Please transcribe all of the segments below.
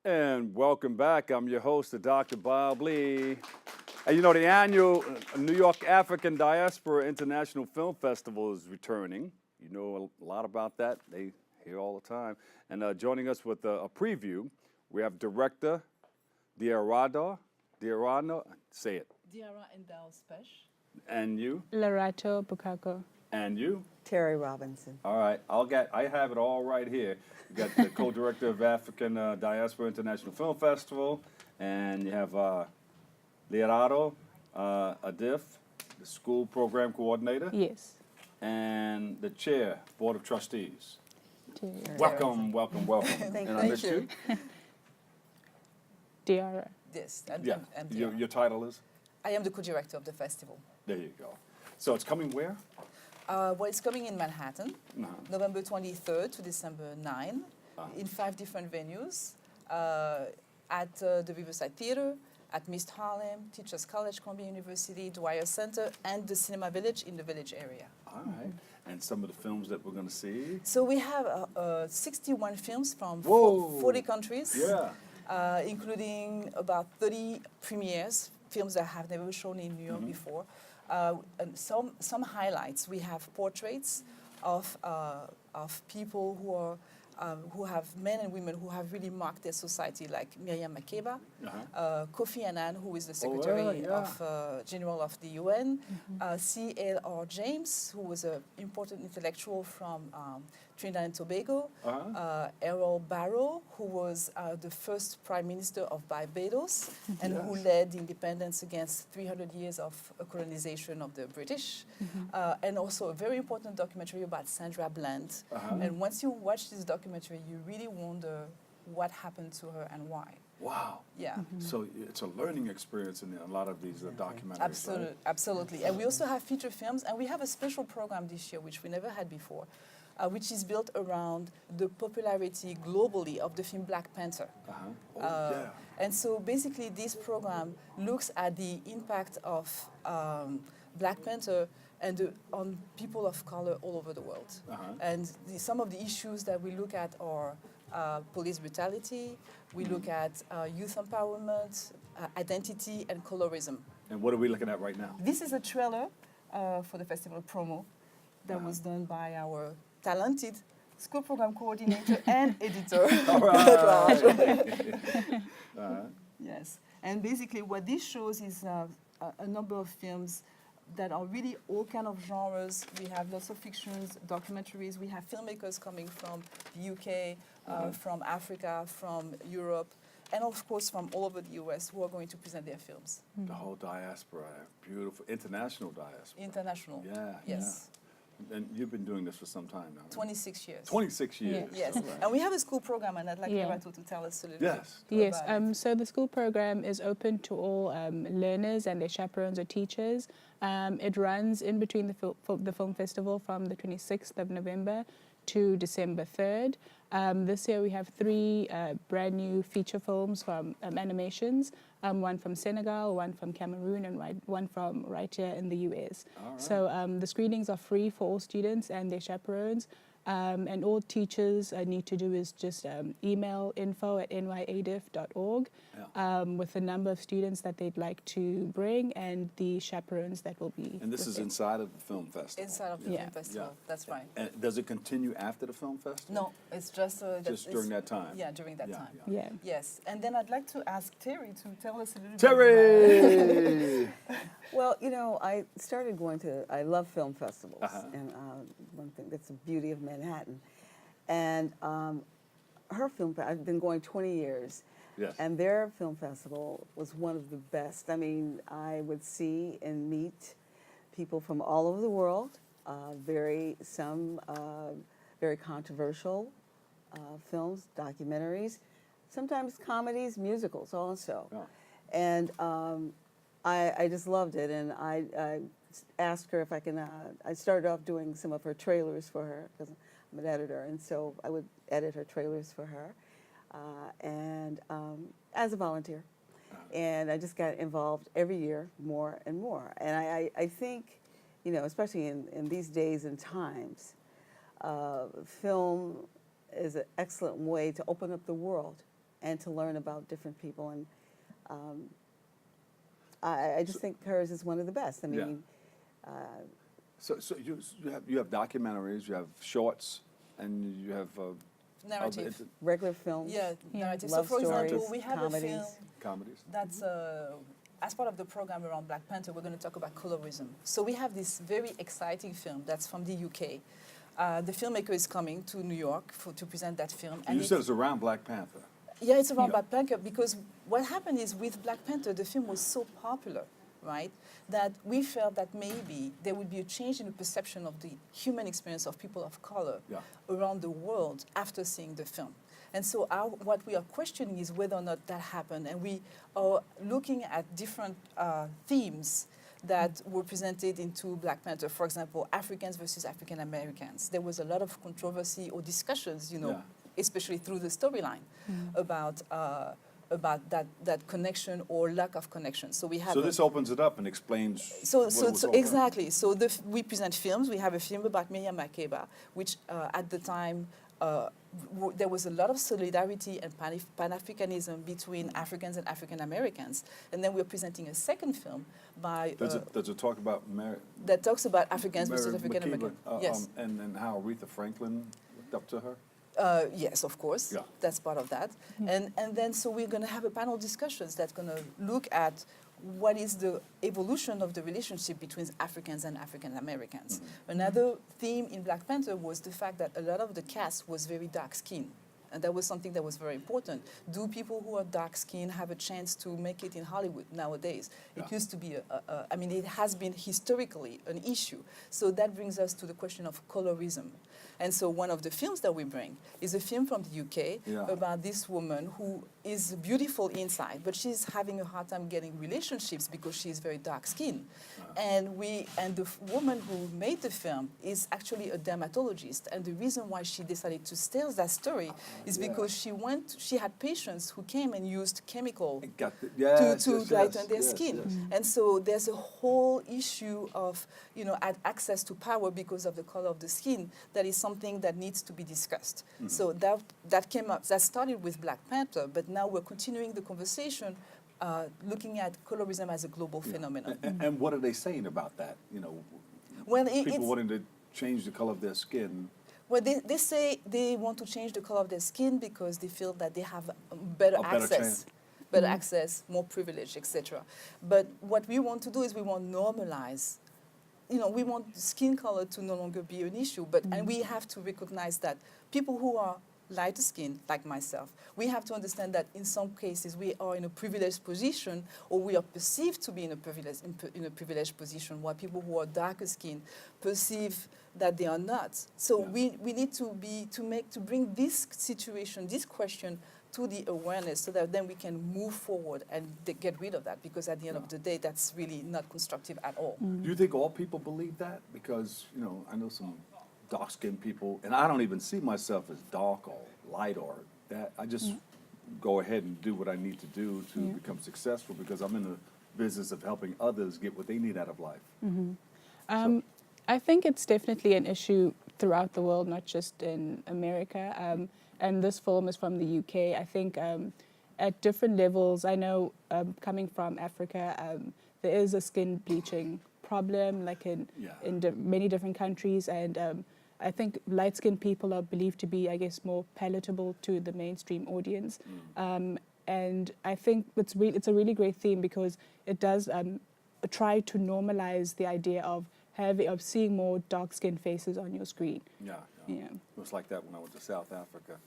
And welcome back. I'm your host, Dr. Bob Lee. And you know, the annual New York African Diaspora International Film Festival is returning. You know a lot about that. They here all the time. And joining us with a preview, we have director Diarah say it. Diarah N'Daw Spech. And you? Lerato Bokako. And you? Terri Robinson. All right, I have it all right here. You got the co-director of African Diaspora International Film Festival, and you have Lerato N'Daw, the school program coordinator. Yes. And the chair, Board of Trustees. Diarah. Welcome. Thank And I missed you. Diarah. Yes, Yeah. I'm Your Diarah. title is? I am the co-director of the festival. There you go. So it's coming where? Well, it's coming in Manhattan, Uh-huh. November 23rd to December 9, in 5 different venues, at the Riverside Theater, at Mist Harlem, Teachers College, Columbia University, Dwyer Center, and the Cinema Village in the Village area. All right. And some of the films that we're going to see? So we have 61 films from Whoa. 40 countries, Yeah. including about 30 premieres, films that have never shown in New York before. And some highlights. We have portraits of people who have men and women who have really marked their society, like Miriam Makeba, Kofi Annan, who is the Secretary General of the UN, C.L.R. James, who was an important intellectual from Trinidad and Tobago, Errol Barrow, who was the first Prime Minister of Barbados and who led the independence against 300 years of colonization of the British, and also a very important documentary about Sandra Bland. And once you watch this documentary, you really wonder what happened to her and why. Wow. Yeah. So it's a learning experience in a lot of these documentaries. Right? Absolutely. And we also have feature films, and we have a special program this year, which we never had before, which is built around the popularity globally of the film Black Panther. And so basically this program looks at the impact of Black Panther and on people of color all over the world. And some of the issues that we look at are police brutality, we look at youth empowerment, identity, and colorism. And what are we looking at right now? This is a trailer for the festival promo that was done by our talented school program coordinator and editor. All right. Yes, and basically what this shows is a number of films that are really all kind of genres. We have lots of fictions, documentaries. We have filmmakers coming from the UK, from Africa, from Europe, and of course from all over the US who are going to present their films. The whole diaspora, beautiful, international diaspora. International. Yeah. Yes. Yeah. And you've been doing this for some time now, right? 26 years. 26 years. Yes, All right. and we have a school program, and I'd like Lerato to tell us a little bit. Yes, about it. so the school program is open to all learners and their chaperones or teachers. It runs in between the film festival from the 26th of November to December 3rd. This year we have 3 brand new feature films from animations, one from Senegal, one from Cameroon, and one from right here in the US. Right. So the screenings are free for all students and their chaperones. And all teachers need to do is just email info@nyadif.org with the number of students that they'd like to bring and the chaperones that will be. And this is inside of the film festival. Inside of the film festival, that's right. And does it continue after the film festival? No, it's just during that time. Yeah, during that time. Yeah. Yes, and then I'd like to ask Terri to tell us a little bit. Terri! Well, you know, I love film festivals, and one thing that's the beauty of Manhattan. And her film, I've been going 20 years, and their film festival was one of the best. I mean, I would see and meet people from all over the world, some very controversial films, documentaries, sometimes comedies, musicals also. And I just loved it, and I asked her if I can, I started off doing some of her trailers for her, because I'm an editor, and so I would edit her trailers for her, and as a volunteer. And I just got involved every year more and more. And I think, you know, especially in these days and times, film is an excellent way to open up the world and to learn about different people. And I just think hers is one of the best. I mean, So you have documentaries, you have shorts, and you have Narrative. regular films. Yeah, narrative. Love so, for example, stories, we have comedies. a film comedies. that's as part of the program around Black Panther, we're going to talk about colorism. So we have this very exciting film that's from the UK. The filmmaker is coming to New York to present that film. You said it's around Black Panther. Yeah, it's around Black Panther because what happened is with Black Panther, the film was so popular, right, that we felt that maybe there would be a change in the perception of the human experience of people of color around the world after seeing the film. And so what we are questioning is whether or not that happened. And we are looking at different themes that were presented into Black Panther. For example, Africans versus African Americans. There was a lot of controversy or discussions, you know, especially through the storyline about that connection or lack of connection. So we have. So this opens it up and explains. So exactly. So we present films. We have a film about Miriam Makeba, which at the time. There was a lot of solidarity and Pan-Africanism between Africans and African Americans. And then we're presenting a second film by... Does it talk about that talks about Africans Mary versus African Americans. Yes. And how Aretha Franklin looked up to her? Yes, of course. Yeah. That's part of that. And then so we're going to have a panel discussions that's going to look at what is the evolution of the relationship between Africans and African Americans. Another theme in Black Panther was the fact that a lot of the cast was very dark-skinned. And that was something that was very important. Do people who are dark-skinned have a chance to make it in Hollywood nowadays? It used to be, I mean, it has been historically an issue. So that brings us to the question of colorism. And so one of the films that we bring is a film from the UK about this woman who is beautiful inside, but she's having a hard time getting relationships because she's very dark-skinned. And the woman who made the film is actually a dermatologist. And the reason why she decided to tell that story is because she had patients who came and used chemical to lighten their skin. And so there's a whole issue of, you know, access to power because of the color of the skin that is something that needs to be discussed. So that came up, that started with Black Panther, but now we're continuing the conversation looking at colorism as a global phenomenon. And what are they saying about that? You know, well, people wanting to change the color of their skin. Well, they say they want to change the color of their skin because they feel that they have better access. Better access, more privilege, etc. But what we want to do is we want to normalize. You know, we want skin color to no longer be an issue, and we have to recognize that people who are lighter skinned, like myself, we have to understand that in some cases we are in a privileged position, or we are perceived to be in a privileged position, while people who are darker skinned perceive that they are not. So we need to bring this situation, this question, to the awareness, so that then we can move forward and get rid of that, because at the end of the day, that's really not constructive at all. Do you think all people believe that? Because, you know, I know some dark-skinned people, and I don't even see myself as dark or light or that. I just go ahead and do what I need to do to become successful, because I'm in the business of helping others get what they need out of life. I think it's definitely an issue throughout the world, not just in America. And this film is from the UK. I think at different levels, I know coming from Africa, there is a skin bleaching problem, like in many different countries. And I think light-skinned people are believed to be, I guess, more palatable to the mainstream audience. And I think it's a really great theme, because it does try to normalize the idea of seeing more dark-skinned faces on your screen. It was like that when I went to South Africa.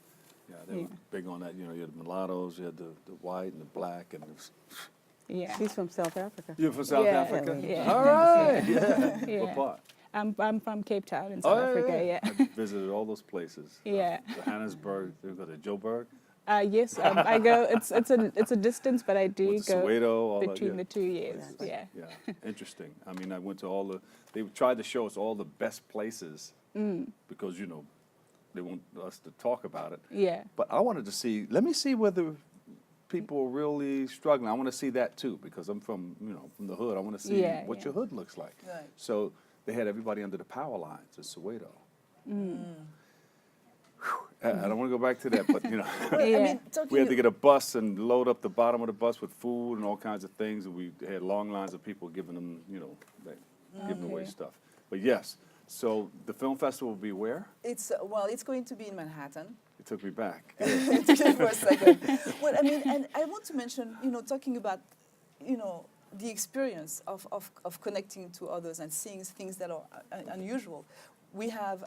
Yeah, they were big on that. You know, you had the mulattoes, you had the white and the black, and it was, She's from South Africa. You're from South Africa? Yeah. All right. What part? I'm from Cape Town in South Africa. I visited all those places. Yeah. Johannesburg, you go to Joburg. Yes, I go. It's a distance, but I do go Soweto, between the 2 years. Yeah. Interesting. I mean, I went to they tried to show us all the best places because, you know, they want us to talk about it. Yeah. But I wanted to let me see whether people are really struggling. I want to see that too, because I'm from the hood. I want to see what your hood looks like. Right. So they had everybody under the power lines in Soweto. I don't want to go back to that, but you know, Well, I Yeah. mean, talking we had to get a bus and load up the bottom of the bus with food and all kinds of things, and we had long lines of people giving them, you know, giving away Okay. stuff. But yes, so the film festival will be where? it's well, it's going to be in Manhattan. It took me back. For a second. Well, I mean, and I want to mention, you know, talking about, you know, the experience of connecting to others and seeing things that are unusual. We have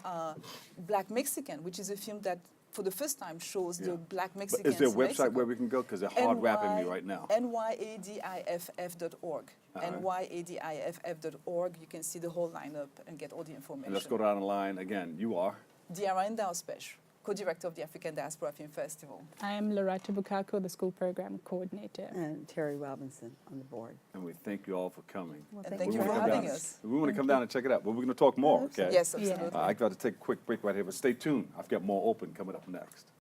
Black Mexican, which is a film that for the first time shows Yeah. the Black But Mexicans is there a in website Mexico. where we can go? Because they're hard wrapping me right now. nyadiff.org. Uh-huh. nyadiff.org. You can see the whole lineup and get all the information. And let's go down the line again. You are? Diarah N'Daw Spech, co-director of the African Diaspora Film Festival. I am Lerato Bokako, the school program coordinator. And Terri Robinson on the board. And we thank you all for coming. Well, And thank thank We you wanna for come having down. us. We want to come down and check it out. But we're going to talk more, okay? Yes, Yeah. absolutely. I've got to take a quick break right here, but stay tuned. I've got more open coming up next.